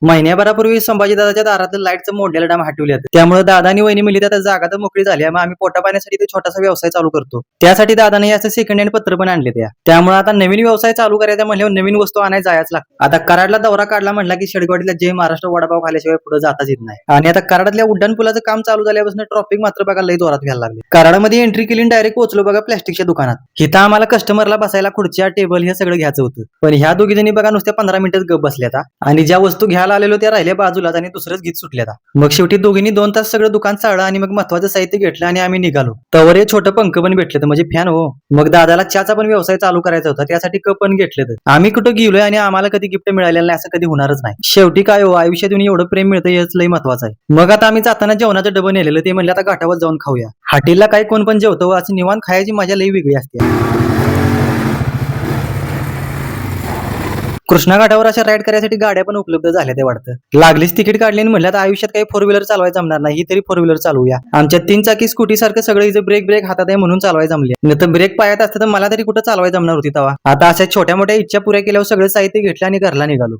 महिन्याभरापूर्वी संभाजीदादाच्या दारातलं लाईटचं मोडलेलं डाम हटवले होते. त्यामुळे दादा आणि वहिनी मिली आता जागा तर मोकळी झाली आहे. मग आम्ही पोटा पाण्यासाठी ते छोटासा व्यवसाय चालू करतो. त्यासाठी दादाने असं सेकंड हँड पत्र पण आणले. त्यामुळे आता नवीन व्यवसाय चालू करायचा म्हणल्यावर नवीन वस्तू आणायला जायच लागतं. आता कराडला दौरा काढला म्हटला की शेडगवाडीला जय महाराष्ट्र वडापाव खाल्याशिवाय पुढे जाताच येत नाही. आणि आता कराडातल्या उड्डाण पुलाचं काम चालू झाल्यापासून ट्रॉफिक मात्र बघा लई जोरात व्हायला लागले. कराडामध्ये एंट्री केली डायरेक्ट पोहोचलो बघा प्लॅस्टिकच्या दुकानात. इथं आम्हाला कस्टमरला बसायला खुर्च्या टेबल हे सगळं घ्यायचं होतं. पण ह्या दोघी जणी बघा नुसत्या 15 मिनिटच गप बसल्या आणि ज्या वस्तू घ्यायला आलेलो त्या राहिल्या बाजूलाच आणि दुसरंच गीत सुटल्या. मग शेवटी दोघींनी 2 तास सगळं दुकान चाळलं आणि मग महत्वाचं साहित्य घेतलं आणि आम्ही निघालो. तवर हे छोटं पंख पण भेटलं तर म्हणजे फॅन हो. मग दादाला चहाचा पण व्यवसाय चालू करायचा होता, त्यासाठी कप पण घेतलं. आम्ही कुठं गेलोय आणि आम्हाला कधी गिफ्ट मिळालेलं नाही असं कधी होणारच नाही. शेवटी काय हो, आयुष्यात एवढं प्रेम मिळतं हेच लई महत्वाचं आहे. मग आता आम्ही जाताना जेवणाचं डबं नेलेलं, ते म्हणले आता घाटावर जाऊन खाऊया. हॉटेलला काही कोण पण जेवतो, असं निवांत खायची मजा लई वेगळी असते. कृष्णा घाटावर अशा राईड करायसाठी गाड्या पण उपलब्ध झाल्या ते वाटतं. लागलीच तिकीट काढली आणि म्हणलं तर आयुष्यात काही 4 व्हीलर चालवायला जमणार नाही, ही तरी 4 व्हीलर चालवूया. आमच्या 3 चाकी स्कूटी सारखं सगळं इथं ब्रेक हातात आहे म्हणून चालवायला जमले. नाही तर ब्रेक पायात असतं तर मला तरी कुठं चालवायला जमणार होती तेव्हा. आता अशा छोट्या मोठ्या इच्छा पुऱ्या केल्यावर सगळं साहित्य घेतलं आणि घरला निघालो.